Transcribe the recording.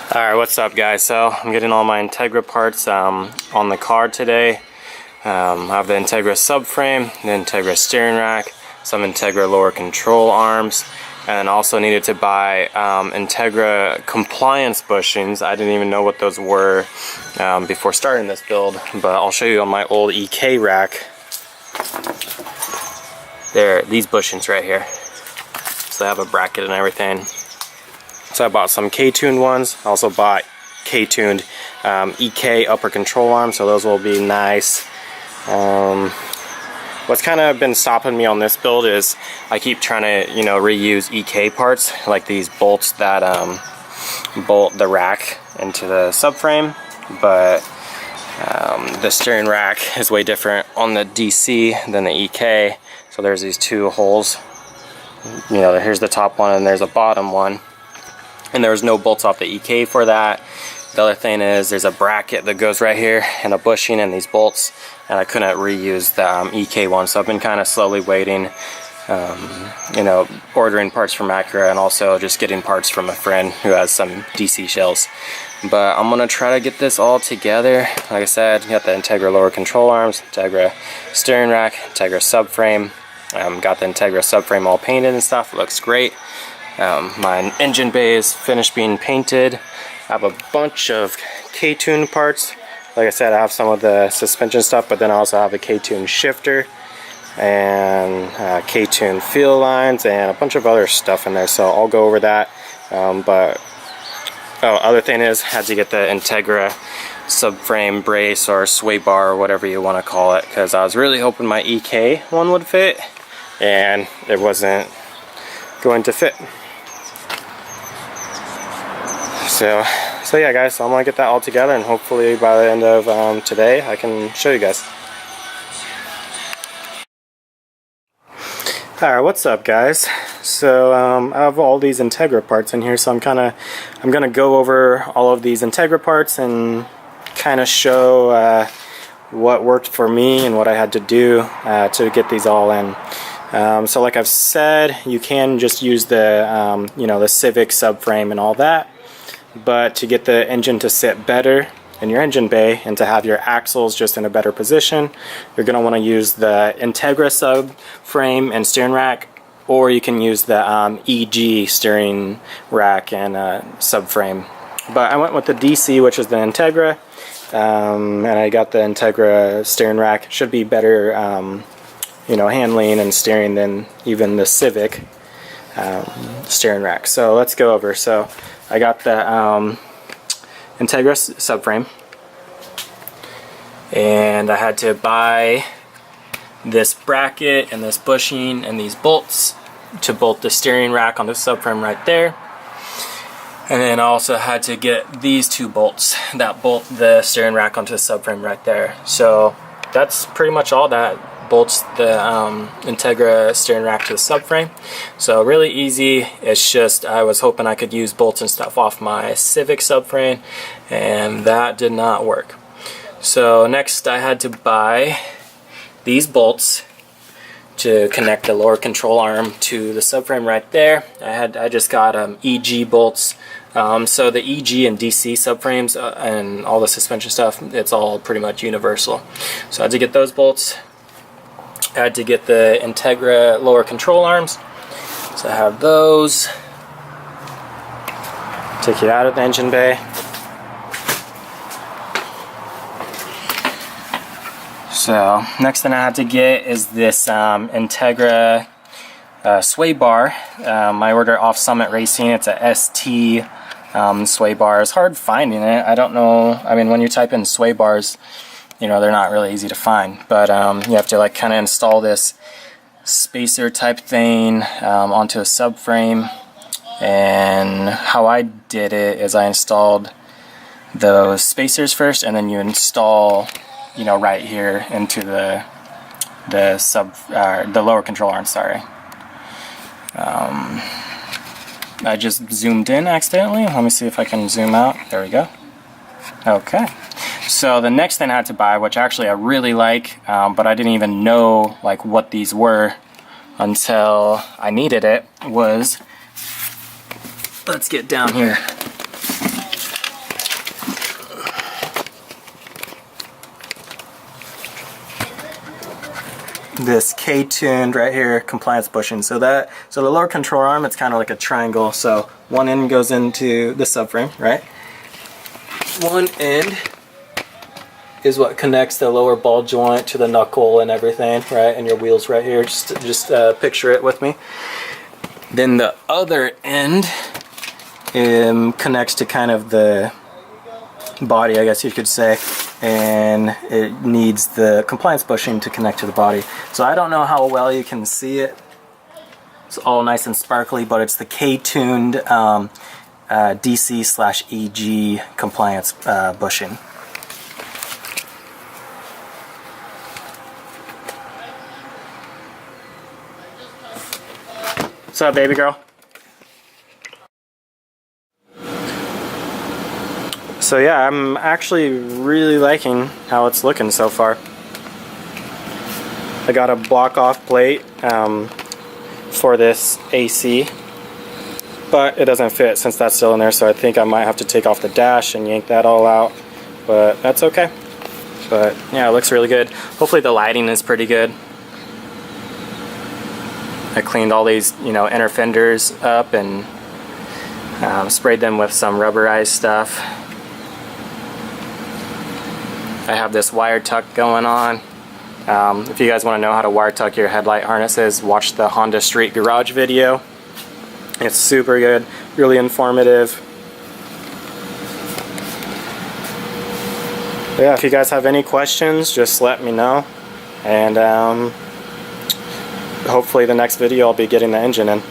Alright, what's up guys? So I'm getting all my Integra parts on the car today. I have the Integra subframe, the Integra steering rack, some Integra lower control arms, and also needed to buy Integra compliance bushings. I didn't even know what those were before starting this build, but I'll show you on my old EK rack. There, these bushings right here. So they have a bracket and everything. So I bought some K-tuned ones. I also bought K-tuned EK upper control arms, so those will be nice. What's kind of been stopping me on this build is I keep trying to, reuse EK parts, like these bolts that bolt the rack into the subframe, but the steering rack is way different on the DC than the EK. So there's these two holes. Here's the top one and there's a bottom one. And there was no bolts off the EK for that. The other thing is there's a bracket that goes right here and a bushing and these bolts, and I couldn't reuse the EK one, so I've been kind of slowly waiting, ordering parts from Acura and also just getting parts from a friend who has some DC shells. But I'm gonna try to get this all together. Like I said, got the Integra lower control arms, Integra steering rack, Integra subframe. Got the Integra subframe all painted and stuff. It looks great. My engine bay is finished being painted. I have a bunch of K-tuned parts. Like I said, I have some of the suspension stuff, but then I also have a K-tuned shifter and K-tuned fuel lines and a bunch of other stuff in there, so I'll go over that. Other thing is, had to get the Integra subframe brace or sway bar or whatever you want to call it, because I was really hoping my EK one would fit and it wasn't going to fit. So yeah guys, so I'm gonna get that all together, and hopefully by the end of today I can show you guys. Alright, what's up guys? So I have all these Integra parts in here, so I'm gonna go over all of these Integra parts and kind of show what worked for me and what I had to do to get these all in. So like I've said, you can just use the the Civic subframe and all that, but to get the engine to sit better in your engine bay and to have your axles just in a better position, you're going to want to use the Integra subframe and steering rack, or you can use the EG steering rack and subframe. But I went with the DC, which is the Integra, and I got the Integra steering rack. It should be better handling and steering than even the Civic steering rack. So let's go over. So I got the Integra subframe, and I had to buy this bracket and this bushing and these bolts to bolt the steering rack on the subframe right there. And then I also had to get these two bolts that bolt the steering rack onto the subframe right there. So that's pretty much all that bolts the Integra steering rack to the subframe. So really easy. It's just I was hoping I could use bolts and stuff off my Civic subframe, and that did not work. So next I had to buy these bolts to connect the lower control arm to the subframe right there. I just got EG bolts. So the EG and DC subframes and all the suspension stuff, it's all pretty much universal. So I had to get those bolts. I had to get the Integra lower control arms. So I have those. Take it out of the engine bay. So next thing I had to get is this Integra sway bar. I ordered off Summit Racing. It's a ST sway bar. It's hard finding it. I don't know. I mean, when you type in sway bars, they're not really easy to find. But you have to kind of install this spacer type thing onto a subframe. And how I did it is I installed those spacers first, and then you install right here into the lower control arm. Sorry. I just zoomed in accidentally. Let me see if I can zoom out. There we go. Okay. So the next thing I had to buy, which actually I really like, but I didn't even know what these were until I needed it, was, let's get down here. this K-tuned right here compliance bushing. So the lower control arm, it's kind of like a triangle. So one end goes into the subframe, right? One end is what connects the lower ball joint to the knuckle and everything, right? And your wheels right here. Just picture it with me. Then the other end connects to kind of the body, I guess you could say, and it needs the compliance bushing to connect to the body. So I don't know how well you can see it. It's all nice and sparkly, but it's the K-tuned DC/EG compliance bushing. What's up, baby girl? So yeah, I'm actually really liking how it's looking so far. I got a block off plate for this AC, but it doesn't fit since that's still in there, so I think I might have to take off the dash and yank that all out, but that's okay. But yeah, it looks really good. Hopefully the lighting is pretty good. I cleaned all these, inner fenders up and sprayed them with some rubberized stuff. I have this wire tuck going on. If you guys want to know how to wire tuck your headlight harnesses, watch the Honda Street Garage video. It's super good, really informative. But yeah, if you guys have any questions, just let me know. And hopefully the next video I'll be getting the engine in.